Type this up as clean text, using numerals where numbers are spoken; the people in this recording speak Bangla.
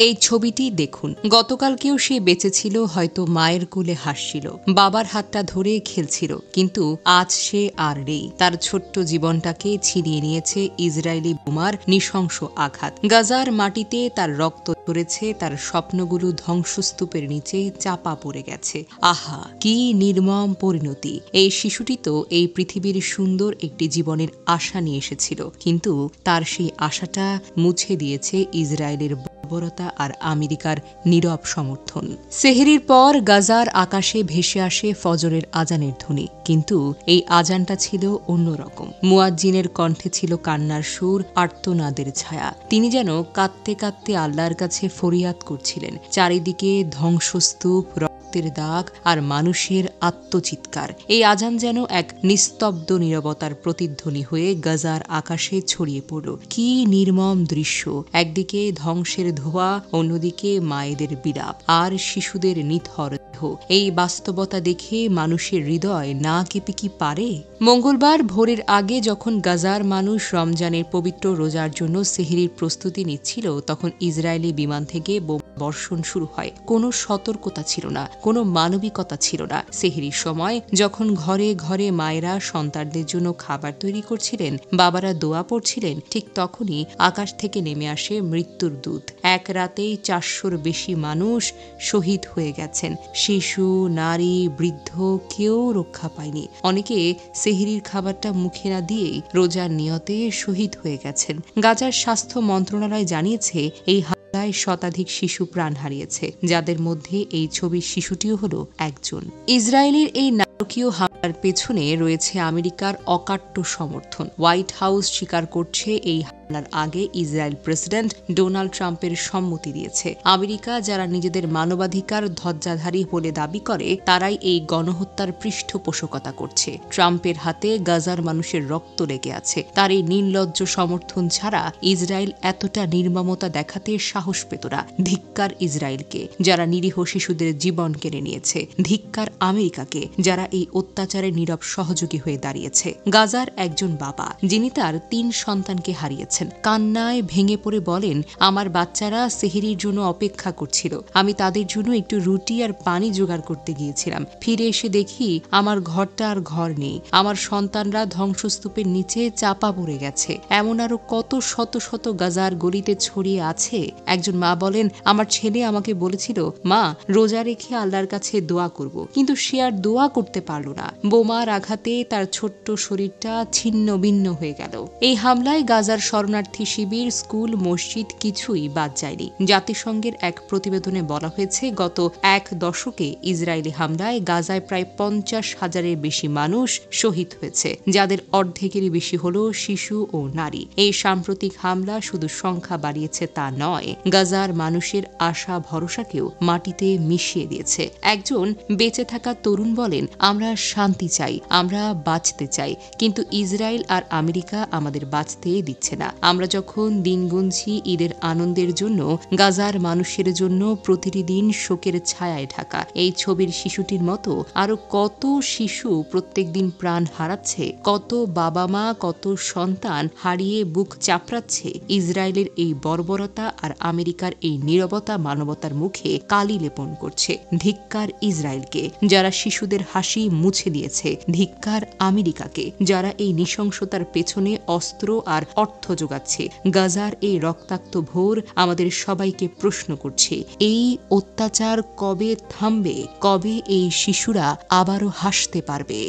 এই ছবিটি দেখুন। গতকালকেও সে বেঁচে ছিল, হয়তো মায়ের কোলে হাসছিল, বাবার হাতটা ধরে খেলছিল, কিন্তু আজ সে আর নেই। তার ছোট্ট জীবনটাকে ছিনিয়ে নিয়েছে ইসরায়েলি বোমার নৃশংস আঘাত। গাজার মাটিতে তার রক্ত ঝরেছে, তার স্বপ্নগুলো ধ্বংসস্তূপের নিচে চাপা পড়ে গেছে। আহা, কি নির্মম পরিণতি! এই শিশুটি তো এই পৃথিবীর সুন্দর একটি জীবনের আশা নিয়ে এসেছিল, কিন্তু তার সেই আশাটা মুছে দিয়েছে ইসরায়েলের বর্বরতা আর আমেরিকার নীরব সমর্থন। সেহরির পর গাজার আকাশে ভেসে আসে ফজরের আজানের ধ্বনি, কিন্তু এই আজানটা ছিল অন্যরকম। মুয়াজ্জিনের কণ্ঠে ছিল কান্নার সুর, আর্তনাদের ছায়া। তিনি যেন কাঁদতে কাঁদতে আল্লাহর কাছে ফরিয়াদ করছিলেন। চারিদিকে ধ্বংসস্তূপ, রক্তের দাগ আর মানুষের আত্মচিৎকার। এই আজান যেন এক নিস্তব্ধ নীরবতার প্রতিধ্বনি হয়ে গাজার আকাশে ছড়িয়ে পড়ল। কি নির্মম দৃশ্য! একদিকে ধ্বংসের ধোঁয়া, অন্যদিকে মায়েদের বিলাপ আর শিশুদের নিথর দেহ। এই বাস্তবতা দেখে মানুষের হৃদয় না কেঁপে কি পারে? মঙ্গলবার ভোরের আগে যখন গাজার মানুষ রমজানের পবিত্র রোজার জন্য সেহরির প্রস্তুতি নিচ্ছিল, তখন ইসরায়েলি বিমান থেকে বর্ষণ শুরু হয়। কোনো সতর্কতা ছিল না, কোনো মানবিকতা ছিল না। সেহরির সময় যখন ঘরে ঘরে মায়েরা সন্তানদের জন্য খাবার তৈরি করছিলেন, বাবারা দোয়া পড়ছিলেন, ঠিক তখনই আকাশ থেকে নেমে আসে মৃত্যুর দূত। এক রাতেই 400-র বেশি মানুষ শহীদ হয়ে গেছেন। শিশু, নারী, বৃদ্ধ, কেউ রক্ষা পায়নি। অনেকে সেহরির খাবারটা মুখে না দিয়েই রোজার নিয়তে শহীদ হয়ে গেছেন। গাজার স্বাস্থ্য মন্ত্রণালয় জানিয়েছে, এই হামলায় শতাধিক শিশু প্রাণ হারিয়েছে, যাদের মধ্যে এই ছবির শিশুটিও হল একজন। ইসরায়েলের এই নারকীয় হামলার পেছনে রয়েছে আমেরিকার অকাট্য সমর্থন। হোয়াইট হাউস স্বীকার করছে, এই হামলার আগে ইসরায়েল প্রেসিডেন্ট ডোনাল্ড ট্রাম্পের সম্মতি দিয়েছে। আমেরিকা, যারা নিজেদের মানবাধিকার ধ্বজাধারী বলে দাবি করে, তারাই এই গণহত্যার পৃষ্ঠপোষকতা করছে। ট্রাম্পের হাতে গাজার মানুষের রক্ত লেগে আছে। তার এই নির্লজ্জ সমর্থন ছাড়া ইসরায়েল এতটা নির্মমতা দেখাতে সাহস পেত না। ধিক্কার ইসরায়েলকে, যারা নিরীহ শিশুদের জীবন কেড়ে নিয়েছে। ধিক্কার আমেরিকাকে, যারা এই অত্যাচারের নীরব সহযোগী হয়ে দাঁড়িয়েছে। গাজার একজন বাবা, যিনি তার 3 সন্তানকে হারিয়েছেন, কান্নায় ভেঙে পড়ে বলেন, আমার বাচ্চারা সেহরির জন্য অপেক্ষা করছিল। আমি তাদের জন্য একটু রুটি আর পানি জোগাড় করতে গিয়েছিলাম। ফিরে এসে দেখি আমার ঘরটা আর ঘর নেই। আমার সন্তানরা ধ্বংসস্তূপের নিচে চাপা পড়ে গেছে। এমন আরো কত শত শত গাজার গলিতে ছড়িয়ে আছে। একজন মা বলেন, আমার ছেলে আমাকে বলেছিল, মা, রোজা রেখে আল্লাহর কাছে দোয়া করব, কিন্তু সে আর দোয়া করতে পারল না। বোমার আঘাতে তার ছোট্ট শরীরটা ছিন্ন ভিন্ন হয়ে গেল। এই হামলায় গাজার শরণার্থী শিবির, স্কুল, মসজিদ কিছুই বাদ যায়নি। জাতিসংঘের এক প্রতিবেদনে বলা হয়েছে, গত 1 দশকে ইসরায়েলি হামলায় গাজায় প্রায় 50,000-এর বেশি মানুষ শহীদ হয়েছে, যাদের অর্ধেকেরই বেশি হল শিশু ও নারী। এই সাম্প্রতিক হামলা শুধু সংখ্যা বাড়িয়েছে তা নয়, গাজার মানুষের আশা ভরসাকেও মাটিতে মিশিয়ে দিয়েছে। একজন বেঁচে থাকা তরুণ বলেন, আমরা শান্তি চাই, আমরা বাঁচতে চাই, কিন্তু ইসরায়েল আর আমেরিকা আমাদের বাঁচতে দিচ্ছে না। আমরা যখন দিন গুনছি ঈদের আনন্দের জন্য, গাজার মানুষের জন্য প্রতিটি দিন শোকের ছায়ায় ঢাকা। এই ছবির শিশুটির মতো আরো কত শিশু প্রত্যেক দিন প্রাণ হারাচ্ছে, কত বাবা মা, কত সন্তান হারিয়ে বুক চাপড়াচ্ছে। ইসরায়েলের এই বর্বরতা আর আমেরিকার এই নীরবতা মানবতার মুখে কালি লেপন করছে। ধিক্কার ইসরায়েলকে, যারা শিশুদের হাসি মুছে দিয়েছে। ধিক্কার আমেরিকাকে, যারা এই নৃশংসতার পেছনে অস্ত্র আর অর্থ যোগাচ্ছে। গাজার এই রক্তাক্ত ভোর আমাদের সবাইকে প্রশ্ন করছে, এই অত্যাচার কবে থামবে? কবে এই শিশুরা আবারও হাসতে পারবে?